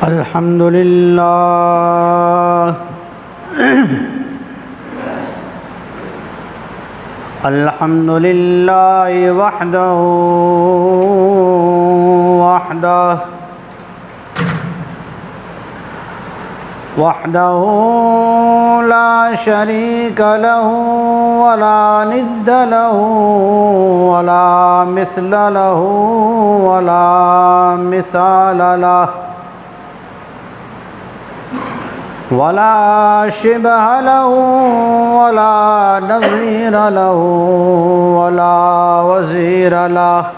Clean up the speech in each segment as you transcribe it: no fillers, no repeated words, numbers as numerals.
अल्हम्दुलिल्लाह अल्हम्दुलिल्लाह वहदहु ला शरीक लहु वला निद्द लहु वला मिस्ल लहु वला मिसाल लहु वला शिबह लहु वला नज़ीर लहु वला वज़ीर लहु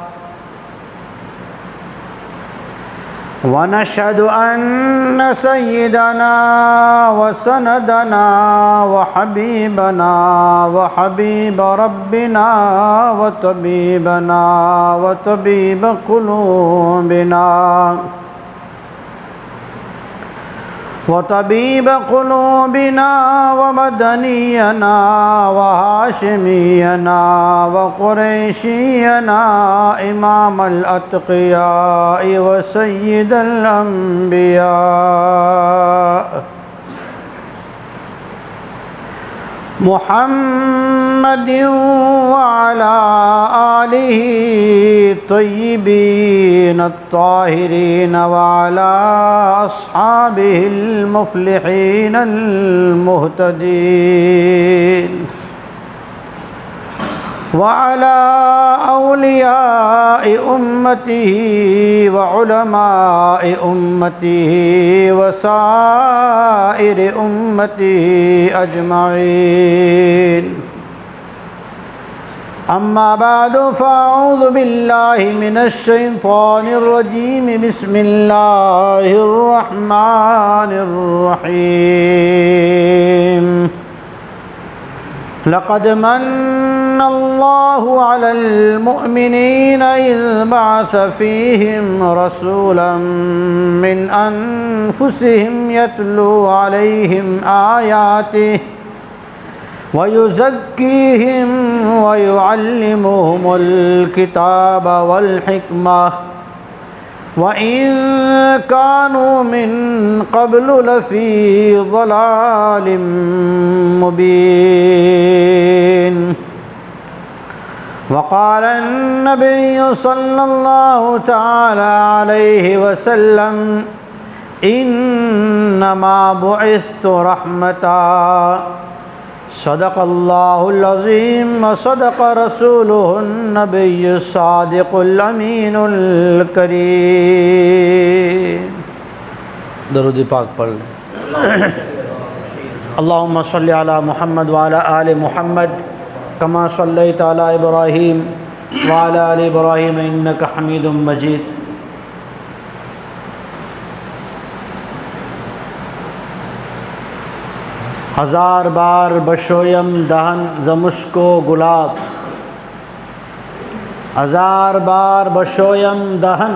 वनशहदु अन्न सय्यदना व सनदना व हबीबना व हबीब रब्बिना व तबीब क़ुलूबिना वतबीब क़ुलूबिना व मदनियना व हाशिमियना व क़ुरैशियना इमामल अत्क़िया व सय्यिदल अंबिया मुहम्मदिन व अला आलिहि तय्यिबीन अत्ताहिरीन व अला अस्हाबिहिल मुफ़्लिहीनल मुहतदीन व अला औलियाए उम्मतिही व उलमाए उम्मतिही व साइरि उम्मतिही अजमईन। अम्मा बादु फ़अऊज़ु बिल्लाहि मिनश शैतानिर रजीम बिस्मिल्लाहिर रहमानिर रहीम। लक़द मन्नल्लाहु अलल मुअमिनीन इज़ बअस फ़ीहिम रसूलन मिन अनफुसिहिम यत्लू अलैहिम आयातिहि व युज़क्कीहिम व युअल्लिमुहुमुल किताब वल हिकमह व इन कानू मिन क़ब्लु लफ़ी ज़लालिम मुबीन। वक़ाल अन्नबिय्यु सल्लल्लाहु तआला अलैहि वसल्लम इन्नमा बुइस्तु रहमतन सदक़ल्लाहुल अज़ीम व सदक़ रसूलुहुन नबिय्युस सादिक़ुल अमीनुल करीम। दरूद पाक पढ़ लें। अल्लाहुम्मा सल्लि अला मुहम्मद व अला आलि मुहम्मद कमा सल्लैता अला इब्राहीम व अला आलि इब्राहीम इन्नका हमीदुम मजीद। हज़ार बार बशोयम दहन ज़मुश्को गुलाब, हज़ार बार बशोयम दहन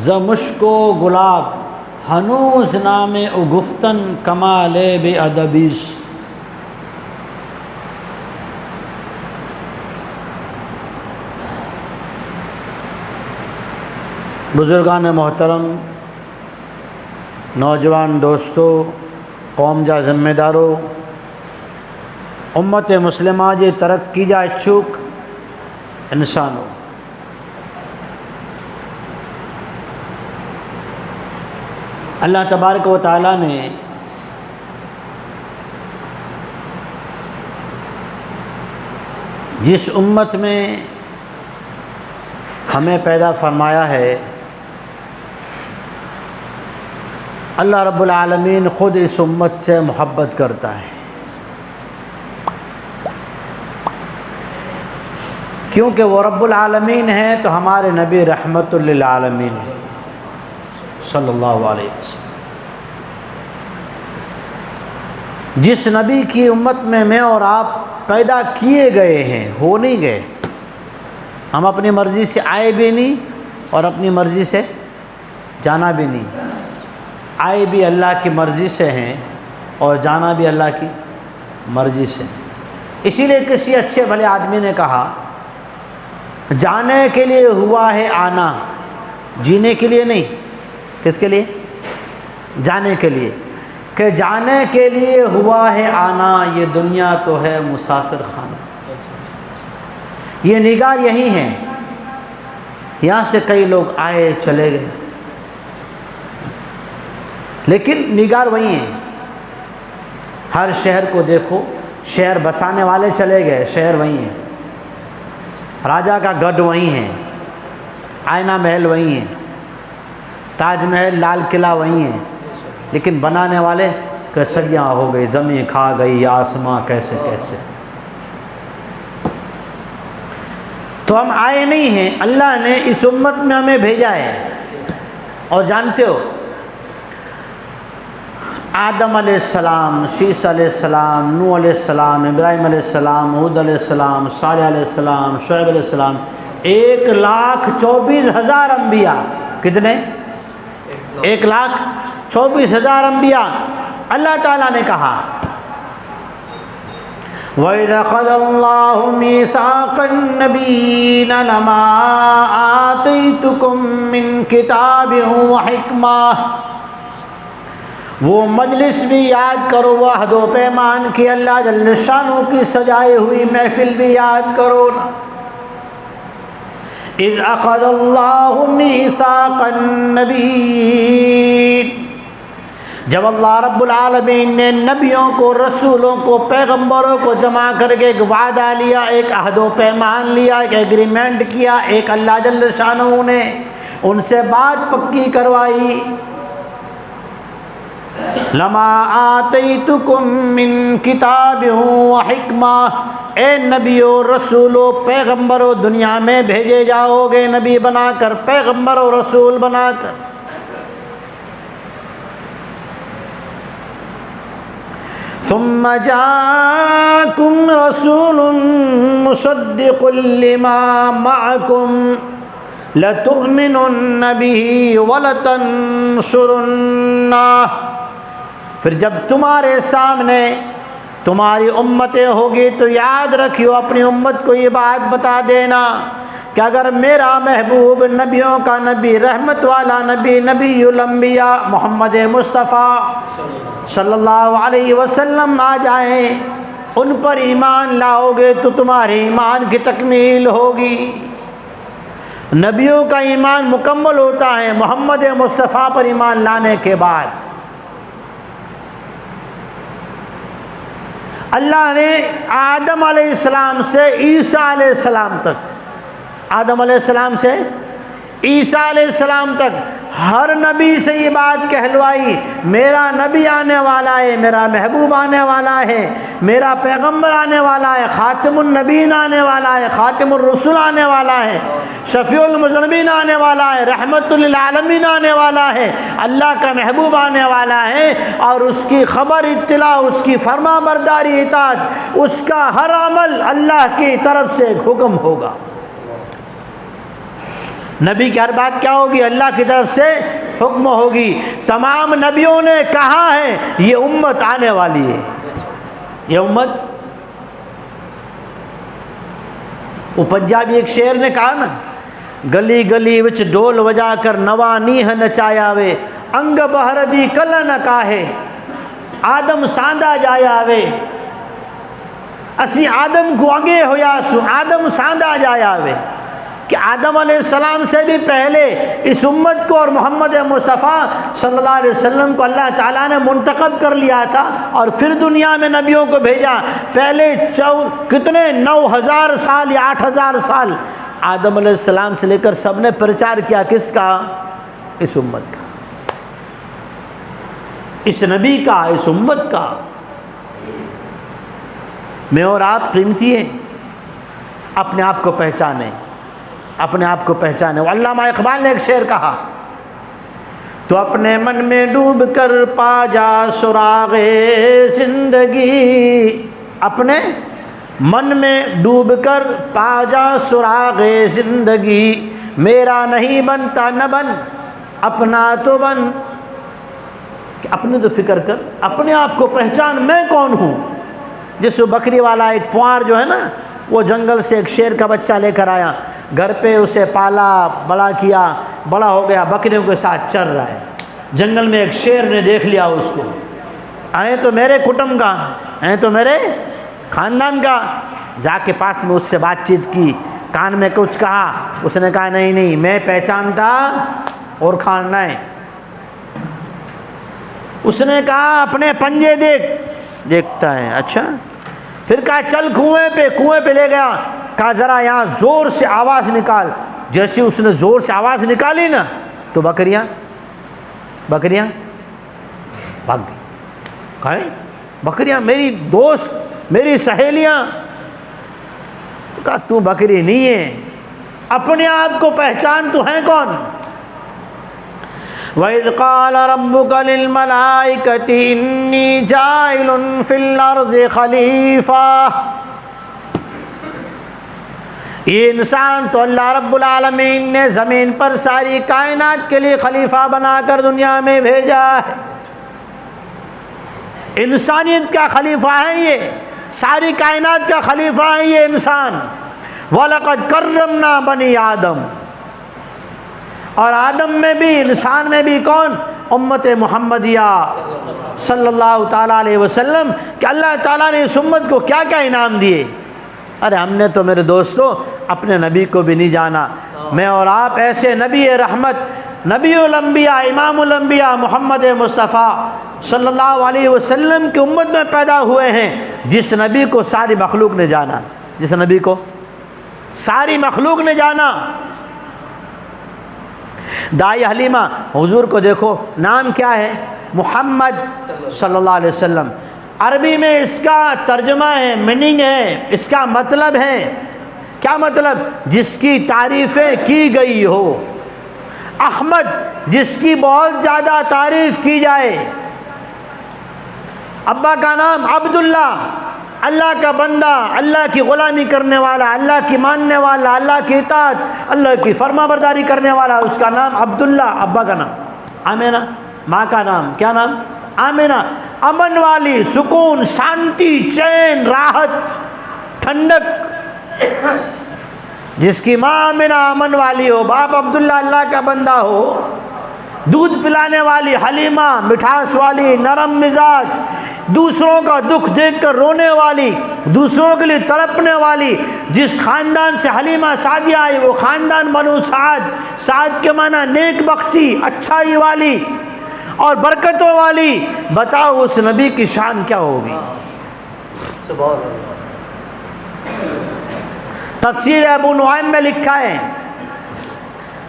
ज़मुश्को गुलाब हनूज़ नामे उगुफ्तन कमाले बे अदबीस। बुज़ुर्गान मोहतरम, नौजवान दोस्तों, कौम जा ज़िम्मेदारों, उम्मत मुस्लिमा जे तरक्की जा इच्छुक इंसानों, अल्लाह तबारक व तआला ने जिस उम्मत में हमें पैदा फरमाया है, अल्लाह रब्बुल आलमीन ख़ुद इस उम्मत से मोहब्बत करता है, क्योंकि वो रब्बुल आलमीन है तो हमारे नबी रहमतुल लिल आलमीन है सल्लल्लाहु अलैहि वसल्लम। जिस नबी की उम्मत में मैं और आप पैदा किए गए हैं, हो नहीं गए। हम अपनी मर्ज़ी से आए भी नहीं और अपनी मर्ज़ी से जाना भी नहीं। आए भी अल्लाह की मर्ज़ी से हैं और जाना भी अल्लाह की मर्ज़ी से। इसीलिए किसी अच्छे भले आदमी ने कहा, जाने के लिए हुआ है आना, जीने के लिए नहीं। किसके लिए? जाने के लिए, कि जाने के लिए हुआ है आना, ये दुनिया तो है मुसाफिर खाना। ये निगार यही हैं, यहाँ से कई लोग आए चले गए, लेकिन निगार वही है। हर शहर को देखो, शहर बसाने वाले चले गए, शहर वही है। राजा का गढ़ वही है, आईना महल वही है, ताजमहल, लाल किला वही है, लेकिन बनाने वाले कसरियाँ हो गई, ज़मीन खा गई, आसमां कैसे कैसे। तो हम आए नहीं हैं, अल्लाह ने इस उम्मत में हमें भेजा है। और जानते हो, आदम अलैहिस्सलाम, शीस अलैहिस्सलाम, नूह अलैहिस्सलाम, इब्राहिम अलैहिस्सलाम, हूद अलैहिस्सलाम, सालेह अलैहिस्सलाम, शुएब अलैहिस्सलाम, 1,24,000 अम्बिया। कितने? 1,24,000 अम्बिया। अल्लाह ताला ने कहा, वइज़ अख़ज़ल्लाहु मीसाक़न नबिय्यीना लमा आतैतुकुम मिन किताबिन व हिक्मा। वो मजलिस भी याद करो, वह अहदो पैमान की अल्लाह जल्ल शानो की सजाई हुई महफिल भी याद करो ना। इज़ अख़ज़ल्लाहु मीसाक़न नबिय्यीन, जब अल्लाह रब्बुल आलमीन ने नबियों को, रसूलों को, पैगंबरों को जमा करके एक वादा लिया, एक अहदो पैमान लिया, एक एग्रीमेंट किया, एक अल्लाह जल्ल शानो ने उनसे बात पक्की करवाई। लमा आतैतुकुम मिन किताबिन व हिक्मा, ए नबियों, रसूलों, पैगंबरों, दुनिया में भेजे जाओगे नबी बनाकर, पैगंबर और रसूल बनाकर। सुम्मा जाकुम रसूलुम मुसद्दिकुल लिमा मअकुम लतुमिनुन्न बिही व लतंसुरुन्नाह। फिर जब तुम्हारे सामने तुम्हारी उम्मतें होगी तो याद रखियो, अपनी उम्मत को ये बात बता देना कि अगर मेरा महबूब, नबियों का नबी, रहमत वाला नबी, नबीउल अंबिया मोहम्मद मुस्तफ़ा सल्लल्लाहु अलैहि वसल्लम आ जाए, उन पर ईमान लाओगे तो तुम्हारे ईमान की तकमील होगी। नबियों का ईमान मुकम्मल होता है मोहम्मद मुस्तफ़ा पर ईमान लाने के बाद। अल्लाह ने आदम अलैहिस्सलाम से ईसा अलैहिस्सलाम तक, आदम अलैहिस्सलाम से ईसा अलैहिस्सलाम तक हर नबी से ये बात कहलवाई, मेरा नबी आने वाला है, मेरा महबूब आने वाला है, मेरा पैगंबर आने वाला है, खातिमुन नबीन आने वाला है, खातिमुर रसूल आने वाला है, शफीउल मुज़न्निबीन आने वाला है, रहमतुल लिल आलमीन आने वाला है, अल्लाह का महबूब आने वाला है। और उसकी खबर, इत्तिला, उसकी फरमा बरदारी, इताअत, उसका हर अमल अल्लाह की तरफ से हुक्म होगा। नबी की हर बात क्या होगी? अल्लाह की तरफ से हुक्म होगी। तमाम नबियों ने कहा है ये उम्मत आने वाली है, ये उम्मत। वो पंजाबी एक शेर ने कहा ना, गली गली विच ढोल वजा कर नवा नीह नचाया वे, अंग बहरदी कल न काहे, आदम सांदा जाया वे। असी आदम को अगे होयासु, आदम सांदा जाया वे, कि आदम अलैहिस्सलाम से भी पहले इस उम्मत को और मोहम्मद मुस्तफ़ा सल्लल्लाहु अलैहि वसल्लम को अल्लाह ताला ने मुंतखब कर लिया था और फिर दुनिया में नबियों को भेजा। पहले कितने 9,000 साल या 8,000 साल आदम अलैहिस्सलाम से लेकर सब ने प्रचार किया, किसका? इस उम्मत का, इस नबी का, इस उम्मत का। मैं और आप कीमती हैं, अपने आप को पहचाने, अपने आप को पहचाने। अल्लामा इकबाल ने एक शेर कहा, तो अपने मन में डूब कर पा जा सुरागे जिंदगी, अपने मन में डूब कर पा जा सुरागे जिंदगी, मेरा नहीं बनता न बन, अपना तो बन। अपने तो फिक्र कर, अपने आप को पहचान, मैं कौन हूँ। जिस बकरी वाला एक पुआर जो है ना, वो जंगल से एक शेर का बच्चा लेकर आया, घर पे उसे पाला, बड़ा किया, बड़ा हो गया, बकरियों के साथ चल रहा है। जंगल में एक शेर ने देख लिया उसको, अरे तो मेरे कुटुंब का, अरे तो मेरे ख़ानदान का। जाके पास में उससे बातचीत की, कान में कुछ कहा, उसने कहा नहीं नहीं मैं पहचानता और खाना है। उसने कहा अपने पंजे देख, देखता है, अच्छा। फिर कहा चल कुएं पे ले गया, कहा ज़रा यहाँ ज़ोर से आवाज़ निकाल। जैसे उसने ज़ोर से आवाज़ निकाली ना तो बकरियाँ भाग गई। कहे बकरियाँ मेरी दोस्त, मेरी सहेलियाँ। कहा तू बकरी नहीं है, अपने आप को पहचान, तू है कौन। वइज़ क़ाल रब्बुका लिल मलाइकति इन्नी जाइलुन फिल अर्ज़ि खलीफा। ये इंसान तो अल्लाह रब्बुल आलमीन ने ज़मीन पर सारी कायनात के लिए खलीफा बनाकर दुनिया में भेजा है। इंसानियत का खलीफा है ये, सारी कायनात का खलीफा है ये इंसान। वलक़द कर्रमना बनी आदम, और आदम में भी, इंसान में भी कौन, उम्मत मुहम्मदिया सल्लल्लाहु ताला अलैहि वसल्लम। कि अल्लाह ताला ने इस उम्मत को क्या क्या इनाम दिए। अरे हमने तो मेरे दोस्तों अपने नबी को भी नहीं जाना। मैं और आप ऐसे नबी रहमत, नबीउल अंबिया, इमामुल अंबिया मोहम्मद मुस्तफ़ा सल्लल्लाहु अलैहि वसल्लम की उम्मत में पैदा हुए हैं, जिस नबी को सारी मखलूक ने जाना, जिस नबी को सारी मखलूक ने जाना। दाई हलीमा हुजूर को देखो, नाम क्या है, मोहम्मद सल्लल्लाहु अलैहि वसल्लम। अरबी में इसका तर्जुमा है, मीनिंग है, इसका मतलब है, क्या मतलब, जिसकी तारीफ़ें की गई हो। अहमद, जिसकी बहुत ज़्यादा तारीफ़ की जाए। अब्बा का नाम अब्दुल्ला, अल्लाह का बंदा, अल्लाह की ग़ुलामी करने वाला, अल्लाह की मानने वाला, अल्लाह की इताअत, अल्लाह की फरमाबरदारी करने वाला, उसका नाम अब्दुल्ला। अब्बा का नाम आमिना, माँ का नाम क्या नाम, आमिना। अमन वाली, सुकून, शांति, चैन, राहत, ठंडक। जिसकी माँ आमिना अमन वाली हो, बाप अब्दुल्ला अल्लाह का बंदा हो। दूध पिलाने वाली हलीमा, मिठास वाली, नरम मिजाज, दूसरों का दुख देखकर रोने वाली, दूसरों के लिए तड़पने वाली। जिस ख़ानदान से हलीमा सादिया आई वो ख़ानदान बनु साद, साद के माना नेक बख्ती, अच्छाई वाली और बरकतों वाली। बताओ उस नबी की शान क्या होगी। तफसीर अबू नुआइम में लिखा है,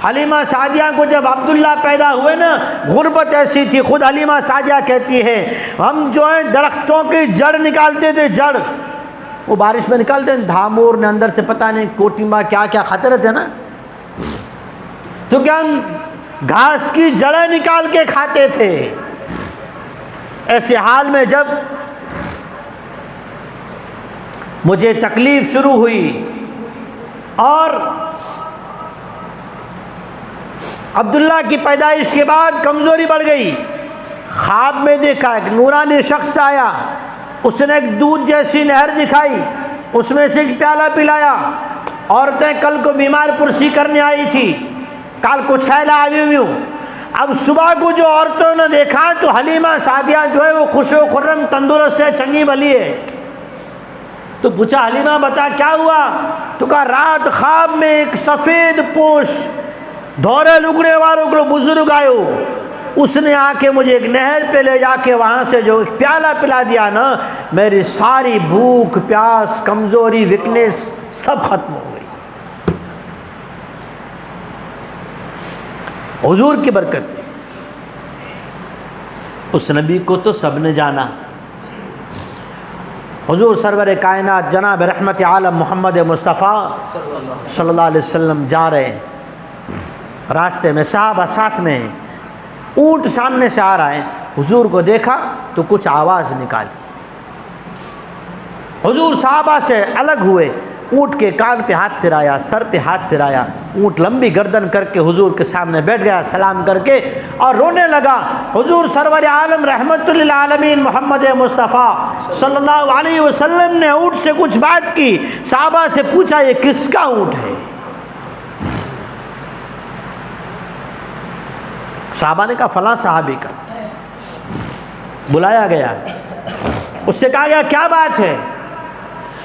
हलीमा सादिया को जब अब्दुल्ला पैदा हुए ना, गुर्बत ऐसी थी, खुद हलीमा सादिया कहती है हम जो है दरख्तों की जड़ निकालते थे, जड़ वो बारिश में निकालते हैं, धामूर ने अंदर से पता नहीं कोटिम्बा क्या क्या खाते रहते ना, तो क्या हम घास की जड़ें निकाल के खाते थे। ऐसे हाल में जब मुझे तकलीफ शुरू हुई और अब्दुल्ला की पैदाइश के बाद कमज़ोरी बढ़ गई, ख्वाब में देखा एक नूरानी शख्स आया, उसने एक दूध जैसी नहर दिखाई, उसमें से एक प्याला पिलाया। औरतें कल को बीमार पुरसी करने आई थी, कल को छैला आई हुई हूँ। अब सुबह को जो औरतों ने देखा तो हलीमा सादिया जो है वो खुशो खुर्रम तंदुरुस्त है, चंगी भली है। तो पूछा हलीमा बता क्या हुआ, तो कहा रात ख्वाब में एक सफ़ेद पोश धौरे लुगड़े वालों को बुजुर्ग आयो, उसने आके मुझे एक नहर पे ले जाके वहाँ से जो प्याला पिला दिया ना, मेरी सारी भूख प्यास कमज़ोरी वीकनेस सब खत्म हो गई। हुजूर की बरकत। उस नबी को तो सबने जाना। हुजूर सरवर कायनात जनाब रहमत आलम मोहम्मद मुस्तफ़ा सल्लल्लाहु अलैहि वसल्लम जा रहे हैं, रास्ते में सहाबा साथ में हैं, ऊँट सामने से आ रहा है। हुजूर को देखा तो कुछ आवाज़ निकाली, हुजूर सहाबा से अलग हुए, ऊँट के कान पे हाथ फिराया, सर पे हाथ फिराया, ऊँट लंबी गर्दन करके हुजूर के सामने बैठ गया सलाम करके और रोने लगा। हुजूर सरवर आलम रहमतुल्लिल आलमीन मोहम्मद मुस्तफ़ा सल्लल्लाहु अलैहि वसल्लम ने ऊँट से कुछ बात की, सहाबा से पूछा ये किसका ऊँट है। साहबा ने कहा फ़लाँ सहाबी का। बुलाया गया, उससे कहा गया क्या बात है?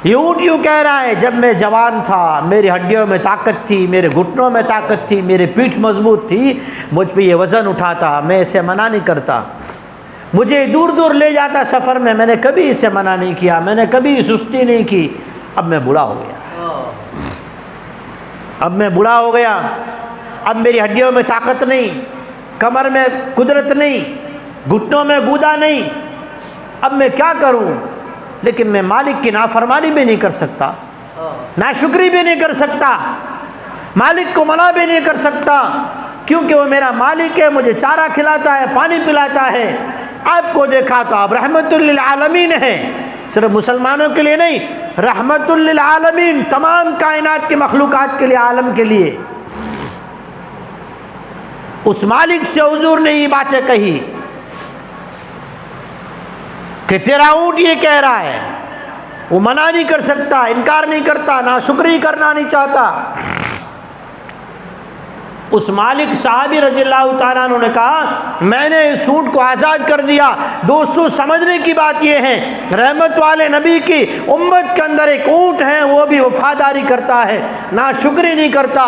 ये ऊँट यूँ कह रहा है, जब मैं जवान था मेरी हड्डियों में ताकत थी, मेरे घुटनों में ताकत थी, मेरी पीठ मजबूत थी, मुझ पे ये वज़न उठाता, मैं इसे मना नहीं करता, मुझे दूर दूर ले जाता सफ़र में, मैंने कभी इसे मना नहीं किया, मैंने कभी सुस्ती नहीं की। अब मैं बूढ़ा हो गया, अब मैं बूढ़ा हो गया, अब मेरी हड्डियों में ताकत नहीं, कमर में कुदरत नहीं, घुटनों में गूदा नहीं, अब मैं क्या करूं? लेकिन मैं मालिक की नाफरमानी भी नहीं कर सकता, नाशुक्री भी नहीं कर सकता, मालिक को मना भी नहीं कर सकता, क्योंकि वो मेरा मालिक है, मुझे चारा खिलाता है, पानी पिलाता है। आपको देखा तो आप रहमतुल लिल आलमीन हैं, सिर्फ मुसलमानों के लिए नहीं, रहमतुल लिल आलमीन, तमाम कायनात की मखलूकात के लिए, आलम के लिए। उस मालिक से हुजूर ने ये बातें कही कि तेरा ऊँट ये कह रहा है, वो मना नहीं कर सकता, इनकार नहीं करता, ना शुक्री करना नहीं चाहता। उस मालिक साहबी रज़ियल्लाहु ताला अन्हु ने कहा मैंने इस ऊँट को आज़ाद कर दिया। दोस्तों समझने की बात यह है, रहमत वाले नबी की उम्मत के अंदर एक ऊँट है, वो भी वफादारी करता है, ना शुक्री नहीं करता,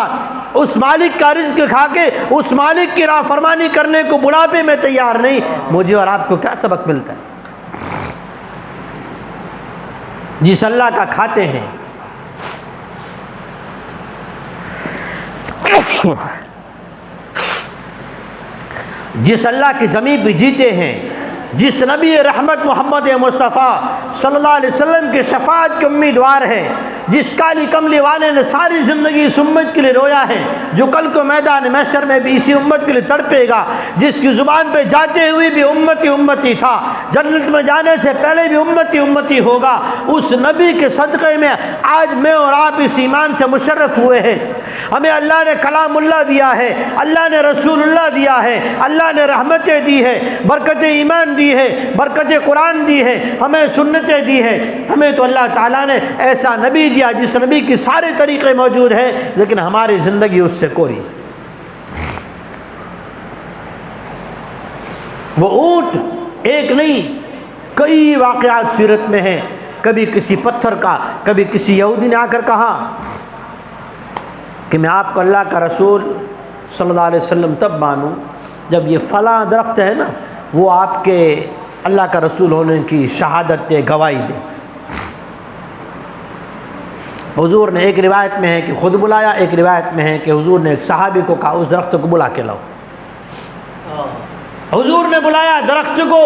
उस मालिक का रिज़्क खा के उस मालिक की नाफरमानी करने को बुढ़ापे में तैयार नहीं। मुझे और आपको क्या सबक मिलता है? जिस अल्लाह का खाते हैं, जिस अल्लाह की ज़मीन पे जीते हैं, जिस नबी रहमत मोहम्मद मुस्तफ़ा सल्लल्लाहु अलैहि वसल्लम के शफाअत के उम्मीदवार हैं, जिस काली कमली वाले ने सारी ज़िंदगी इस उम्मत के लिए रोया है, जो कल को मैदान महशर में भी इसी उम्मत के लिए तड़पेगा, जिसकी ज़ुबान पे जाते हुए भी उम्मती उम्मती था, जन्नत में जाने से पहले भी उम्मती उम्मती होगा, उस नबी के सदक़े में आज मैं और आप इस ईमान से मुशर्रफ हुए हैं। हमें अल्लाह ने कलामुल्लाह दिया है, अल्लाह ने रसूलुल्लाह दिया है, अल्लाह ने रहमतें दी है, बरकत ईमान दी है, बरकत कुरान दी है, हमें सुन्नतें दी है। हमें तो अल्लाह ताला ने ऐसा नबी दिया जिस नबी की सारे तरीक़े मौजूद हैं, लेकिन हमारी ज़िंदगी उससे कोरी। वो ऊँट एक नहीं, कई वाक़यात सीरत में हैं। कभी किसी पत्थर का, कभी किसी यहूदी ने आकर कहा कि मैं आपको अल्लाह का रसूल सल्लल्लाहु अलैहि वसल्लम तब मानूं जब ये फ़लाँ दरख्त है ना, वो आपके अल्लाह का रसूल होने की शहादत दे, गवाही दे। हुजूर ने, एक रिवायत में है कि ख़ुद बुलाया, एक रिवायत में है कि हुजूर ने एक सहाबी को कहा उस दरख्त को बुला के लाओ। हुजूर ने बुलाया दरख्त को।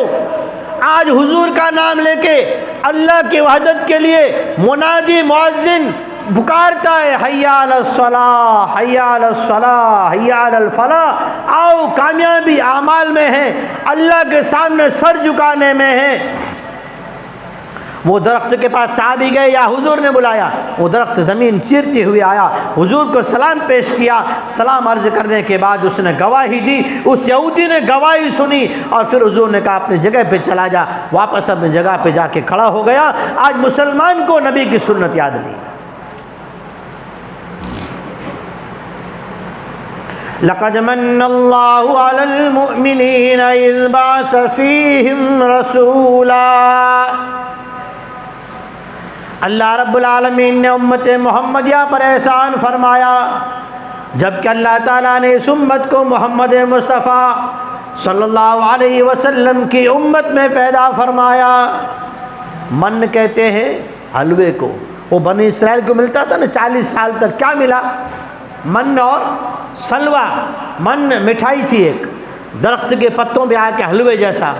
आज हुजूर का नाम लेके अल्लाह की वहदत के लिए मुनादी मुअज्जिन पुकारता है, हय्या अलस सलाह, हय्या अलस सलाह, हय्या अलल फलाह। आओ, कामयाबी आमाल में है, अल्लाह के सामने सर झुकाने में है। वो दरख्त के पास सहाबी गए या हुजूर ने बुलाया, वो दरख्त ज़मीन चीरते हुए आया, हुजूर को सलाम पेश किया। सलाम अर्ज़ करने के बाद उसने गवाही दी, उस यहूदी ने गवाही सुनी और फिर हुजूर ने कहा अपनी जगह पे चला जा। वापस अपनी जगह पे जाके खड़ा हो गया। आज मुसलमान को नबी की सुन्नत याद नहीं। लक़द मन्नल्लाहु अलल मुअमिनीना इज़ बअस फ़ीहिम रसूला। अल्लाह रब्बुल आलमीन ने उम्मत मोहम्मदिया पर एहसान फरमाया, जबकि अल्लाह ताला ने इस उम्मत को मोहम्मद मुस्तफ़ा सल्लल्लाहु अलैहि वसल्लम की उम्मत में पैदा फरमाया। मन कहते हैं हलवे को, वो बनी इसराइल को मिलता था ना 40 साल तक, क्या मिला? मन और सलवा। मन मिठाई थी, एक दरख्त के पत्तों पे आके हलवे जैसा,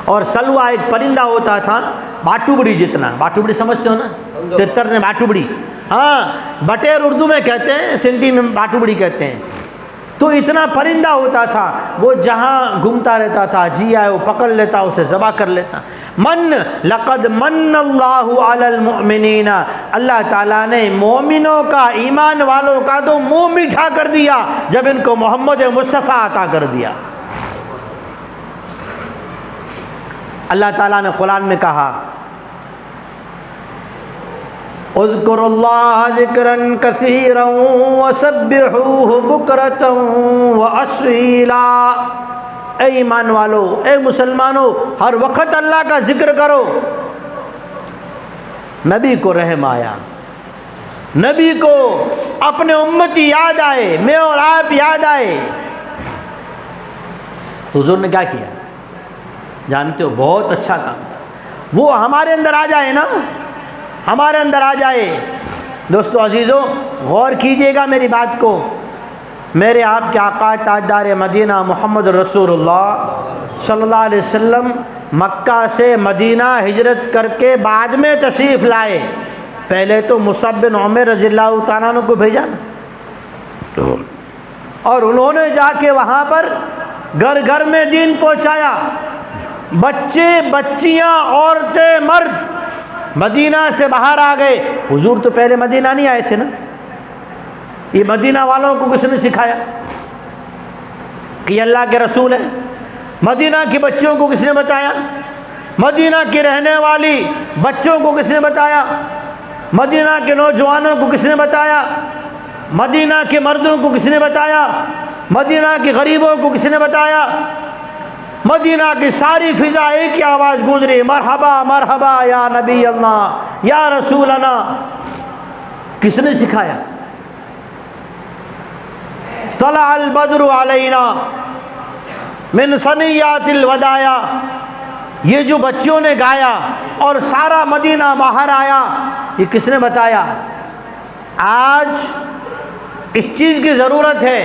और सलवा एक परिंदा होता था बाटुबड़ी जितना। बाटुबड़ी समझते हो ना, तितर ने बाटुबड़ी, हाँ, बटेर उर्दू में कहते हैं, सिंधी में बाटुबड़ी कहते हैं। तो इतना परिंदा होता था, वो जहाँ घूमता रहता था, जी आए वो पकड़ लेता, उसे ज़बा कर लेता। मन, लक़द मन्नल्लाहु अलल मुअमिनीना, अल्लाह ताला ने मोमिनों का, ईमान वालों का तो मुँह मीठा कर दिया जब इनको मोहम्मद मुस्तफ़ा अता कर दिया। अल्लाह ताला ने कुरान में कहा उज़्कुरुल्लाह ज़िक्रन कसीरन वसब्बिहूहु बुक्रतन व असीला। ए ईमान वालो, ए मुसलमानों, हर वक्त अल्लाह का जिक्र करो। नबी को रहम आया, नबी को अपने उम्मती याद आए, मैं और आप याद आए। हुजूर ने क्या किया जानते हो? बहुत अच्छा काम। वो हमारे अंदर आ जाए ना, हमारे अंदर आ जाए। दोस्तों अजीज़ों, गौर कीजिएगा मेरी बात को। मेरे आपके आका ताजदार मदीना मोहम्मद रसूलुल्लाह सल्लल्लाहु अलैहि वसल्लम मक्का से मदीना हिजरत करके बाद में तशरीफ़ लाए। पहले तो मुसअब बिन उमैर रज़ियल्लाहु तआला अन्हु को भेजा ना, और उन्होंने जाके वहाँ पर घर घर में दीन पहुँचाया। बच्चे बच्चियाँ औरतें मर्द मदीना से बाहर आ गए। हुजूर तो पहले मदीना नहीं आए थे ना, ये मदीना वालों को किसने सिखाया कि अल्लाह के रसूल है? मदीना की बच्चियों को किसने बताया? मदीना की रहने वाली बच्चों को किसने बताया? मदीना के नौजवानों को किसने बताया? मदीना के मर्दों को किसने बताया? मदीना के गरीबों को किसने बताया? मदीना की सारी फिजा एक ही आवाज़ गूंज रही, मरहबा मरहबा या नबी अल्लाह या रसूल अल्लाह। किसने सिखाया? तला अल बद्रु अलैना मिन सनियातिल वदाया, ये जो बच्चियों ने गाया और सारा मदीना बाहर आया, ये किसने बताया? आज इस चीज़ की ज़रूरत है।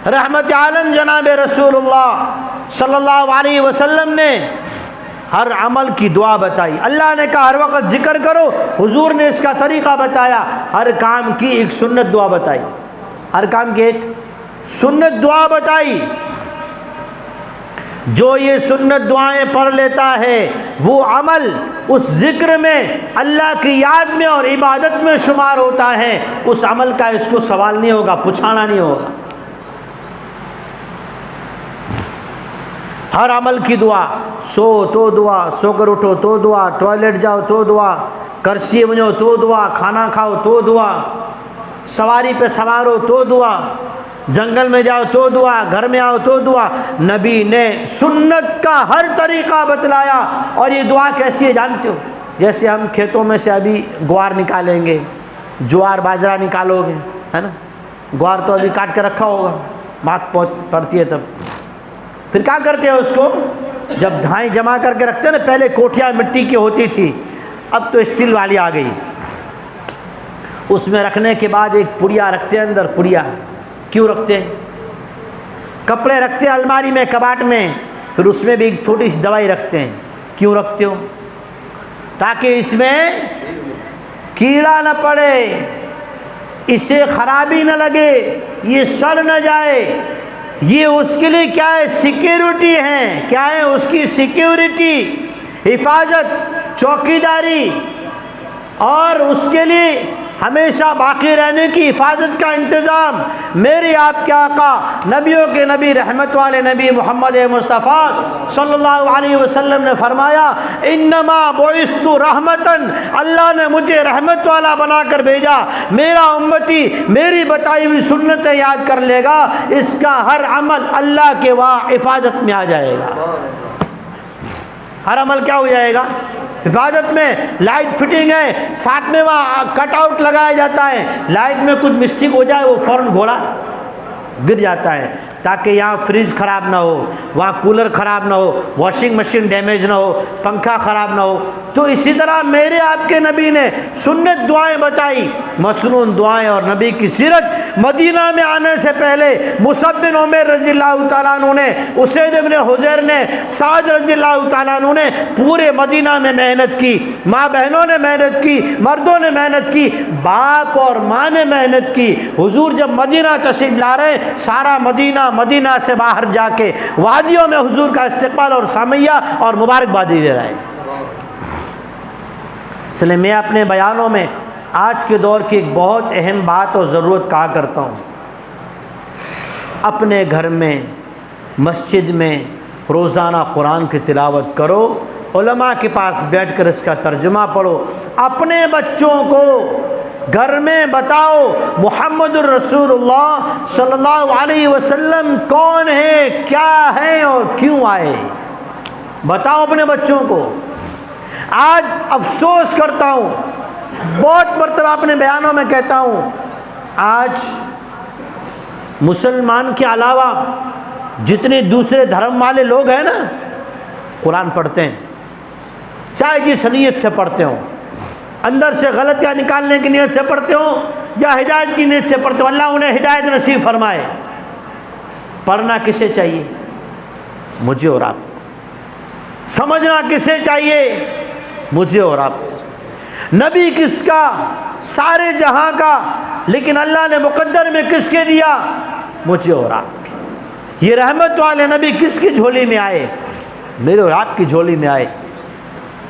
रहमत आलम जनाब रसूलुल्लाह सल्लल्लाहु अलैहि वसल्लम ने हर अमल की दुआ बताई। अल्लाह ने कहा हर वक्त जिक्र करो, हुजूर ने इसका तरीक़ा बताया। हर काम की एक सुन्नत दुआ बताई, हर काम की एक सुन्नत दुआ बताई। जो ये सुन्नत दुआएं पढ़ लेता है वो अमल उस जिक्र में, अल्लाह की याद में और इबादत में शुमार होता है। उस अमल का इसको सवाल नहीं होगा, पूछाना नहीं होगा। हर अमल की दुआ, सो तो दुआ, सोकर उठो तो दुआ, टॉयलेट जाओ तो दुआ, करसी बनो तो दुआ, खाना खाओ तो दुआ, सवारी पे सवारो तो दुआ, जंगल में जाओ तो दुआ, घर में आओ तो दुआ। नबी ने सुन्नत का हर तरीक़ा बतलाया। और ये दुआ कैसी है जानते हो? जैसे हम खेतों में से अभी ग्वार निकालेंगे, ज्वार बाजरा निकालोगे, है ना? ग्वार तो अभी काट के रखा होगा, मात पड़ती है तब। फिर क्या करते हैं उसको? जब धाएँ जमा करके रखते हैं ना, पहले कोठियाँ मिट्टी की होती थी, अब तो स्टील वाली आ गई। उसमें रखने के बाद एक पुड़िया रखते हैं अंदर। पुड़िया क्यों रखते हैं? कपड़े रखते हैं अलमारी में, कबाट में, फिर उसमें भी एक छोटी सी दवाई रखते हैं। क्यों रखते हो? ताकि इसमें कीड़ा न पड़े, इसे खराबी न लगे, ये सड़ न जाए। ये उसके लिए क्या है? सिक्योरिटी है। क्या है उसकी? सिक्योरिटी, हिफाजत, चौकीदारी, और उसके लिए हमेशा बाकी रहने की हिफाजत का इंतज़ाम। मेरे आपके आका नबियों के नबी रहमत वाले नबी मोहम्मद मुस्तफ़ा सल्लल्लाहु अलैहि वसल्लम ने फरमाया, इन्नमा बुइस्तु रहमतन, अल्लाह ने मुझे रहमत वाला बनाकर भेजा। मेरा उम्मती मेरी बताई हुई सुन्नतें याद कर लेगा, इसका हर अमल अल्लाह के वहाँ हिफाजत में आ जाएगा। हर अमल क्या हो जाएगा? हिफाजत में। लाइट फिटिंग है, साथ में वहाँ कटआउट लगाया जाता है। लाइट में कुछ मिस्टेक हो जाए, वो फ़ौरन घोड़ा गिर जाता है, ताकि यहाँ फ्रिज ख़राब ना हो, वहाँ कूलर ख़राब ना हो, वॉशिंग मशीन डैमेज ना हो, पंखा ख़राब ना हो। तो इसी तरह मेरे आपके नबी ने सुन्नत दुआएं बताई, मसनून दुआएं। और नबी की सीरत मदीना में आने से पहले मुसअब बिन उमैर रज़ियल्लाहु तआला अन्हु ने, उसैद इब्न हुज़ैर ने, साद रज़ियल्लाहु तआला अन्हु ने पूरे मदीना में मेहनत की। माँ बहनों ने मेहनत की, मर्दों ने मेहनत की, बाप और माँ ने मेहनत की। हुजूर जब मदीना तशरीफ़ ला रहे, सारा मदीना से बाहर जाके वादियों में हुजूर का इस्तकबाल और सामय्या और मुबारकबादी दे रहा है। इसलिए मैं अपने बयानों में आज के दौर की एक बहुत अहम बात और ज़रूरत कहा करता हूँ। अपने घर में, मस्जिद में रोज़ाना कुरान की तिलावत करो, उलमा के पास बैठकर इसका तर्जुमा पढ़ो, अपने बच्चों को घर में बताओ मुहम्मदुर रसूलुल्लाह सल्लल्लाहु अलैहि वसल्लम कौन है, क्या है और क्यों आए, बताओ अपने बच्चों को। आज अफसोस करता हूँ, बहुत मरतबा अपने बयानों में कहता हूँ, आज मुसलमान के अलावा जितने दूसरे धर्म वाले लोग हैं ना, कुरान पढ़ते हैं, चाहे जिस नीयत से पढ़ते हो, अंदर से गलतियाँ निकालने की नीयत से पढ़ते हो या हिदायत की नीयत से पढ़ते हो, अल्लाह उन्हें हिदायत नसीब फरमाए। पढ़ना किसे चाहिए? मुझे और आप। समझना किसे चाहिए? मुझे और आप। नबी किसका? सारे जहां का, लेकिन अल्लाह ने मुकद्दर में किसके दिया? मुझे और आपके। ये रहमत वाले नबी किसकी झोली में आए? मेरे और आपकी झोली में आए।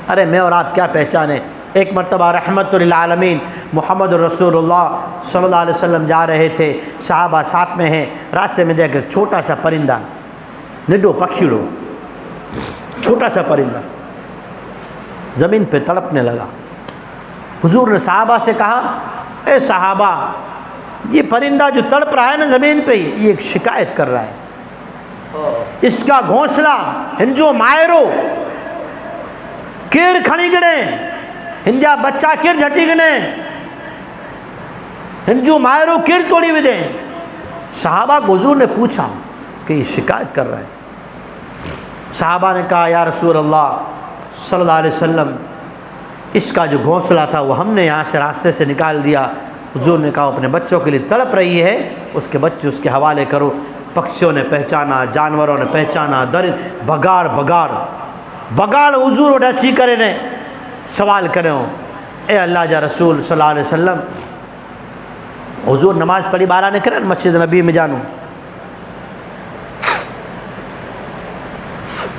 अरे मैं और आप क्या पहचाने? एक मरतबा रहमतुल आलमीन मुहम्मद रसूलुल्लाह सल्लल्लाहु अलैहि वसल्लम जा रहे थे, सहाबा साथ में हैं, रास्ते में देख छोटा सा परिंदा, निडो पक्षीड़ो, छोटा सा परिंदा ज़मीन पे तड़पने लगा। हुजूर ने सहाबा से कहा, ए सहाबा, ये परिंदा जो तड़प रहा है ना ज़मीन पे, ये एक शिकायत कर रहा है, इसका घोंसला हिंजो मायरो केर खणी गणे, हिंजा बच्चा केर झटी गणे, हिंजो मायरो केर तोड़ी विदे। सहाबा को हुजूर ने पूछा कि ये शिकायत कर रहा है। सहाबा ने कहा, या रसूल अल्लाह सल्लल्लाहु अलैहि वसल्लम, इसका जो घोंसला था वो हमने यहाँ से रास्ते से निकाल दिया। हुजूर ने कहा, अपने बच्चों के लिए तड़प रही है, उसके बच्चे उसके हवाले करो। पक्षियों ने पहचाना, जानवरों ने पहचाना, बगाड़ बगाड़ बगाड़ हुजूर वटा ची करे ने सवाल करो, ए अल्लाह जा रसूल सल्लल्लाहु अलैहि वसल्लम, हुजूर नमाज पढ़ी बारह ने करे मस्जिद नबी में जानू,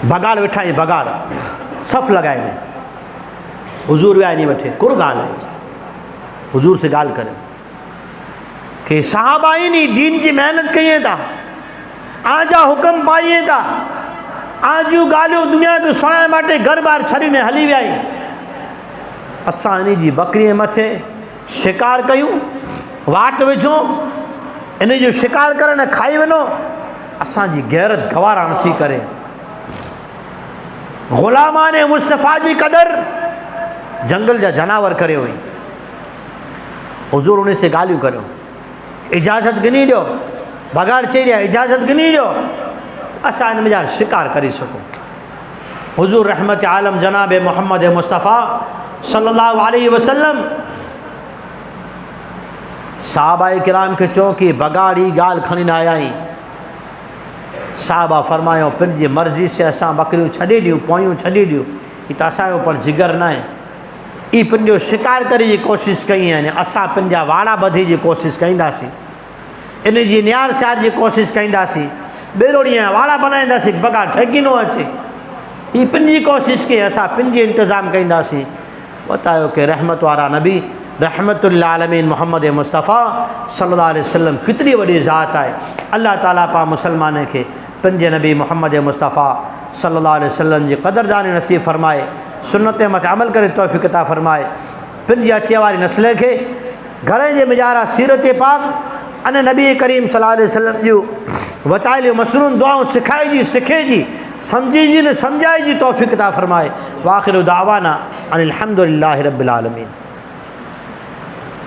बगाड़ वेठा ही बगाड़ सफ़ लगाए ने, हुजूर भी आए नहीं बैठे, कुर गाल है, हुजूर से गाल करें कि साहबा ही नहीं दीन की मेहनत कई था, आजा हुक्म पाइए था, आज यू गालियों दुनिया के सुनाए माटे घर बार छरी ने हली वियाई। असां इन जी बकरी मथे शिकार कयूं, वाट विझो, इन जो शिकार करे न खाई वनो, असांजी गैरत गवारा नथी करे। गुलामान मुस्तफ़ा जी कदर जंगल जा जानवर करे हुई। हुजूर उन्हें से गालियों करो, इजाज़त गिनी दो, बगाड़ चई रहा इजाज़त गिनी दो, असां इन जा शिकार करी सको। हुजूर रहमत आलम जनाब मोहम्मद मुस्तफ़ा सल्लल्लाहु अलैहि वसल्लम साहबाए किराम के चौकी बगाड़ी गाल खणी न आयाई। साहबा फरमायो, पंहिंजी मर्ज़ी से असां बकरियूं छॾे ॾियूं, पोयूं छॾे ॾियूं, ही त असांजे ऊपर जिगर न आहे। ई पंहिंजो शिकार करे जी कोशिशि कई आहिनि, असां पंहिंजा वाड़ा ॿधी जी कोशिशि कंदासीं, इन जी न्यार सियार जी कोशिशि कंदासीं, ॿेरो ॾींहुं वाड़ा बनाईंदासीं, बगाड़ ठगी न अचे। ही पंहिंजी कोशिशि के असां पंहिंजी इंतज़ाम कंदासीं। बतायो कि रहमत वारा नबी रहमतुल आलमीन मोहम्मद मुस्तफ़ा सल्लल्लाहु अलैहि वसल्लम कितनी वॾी ज़ात आहे। अल्लाह ताला पा मुसलमान खे पंहिंजे नबी मोहम्मद मुस्तफ़ा सल्लल्लाहु अलैहि वसल्लम जी क़दरदानी नसीब फरमाए, सुन्नत मत अमल करे तौफ़ीक़ अता फरमाए। पंहिंजी अचे वारी नस्ल खे घर जे मिजारा सीरत पाक अने नबी करीम सल्लल्लाहु अलैहि वसल्लम जूं वताइलियूं मसनून दुआऊं सिखाए जी, सिखे जी, समझी जी, ने समझाए जी तौफ़ीक़ अता फरमाए। वाखिर दावाना अनिल हम्दुलिल्लाहि रब्बिल आलमीन।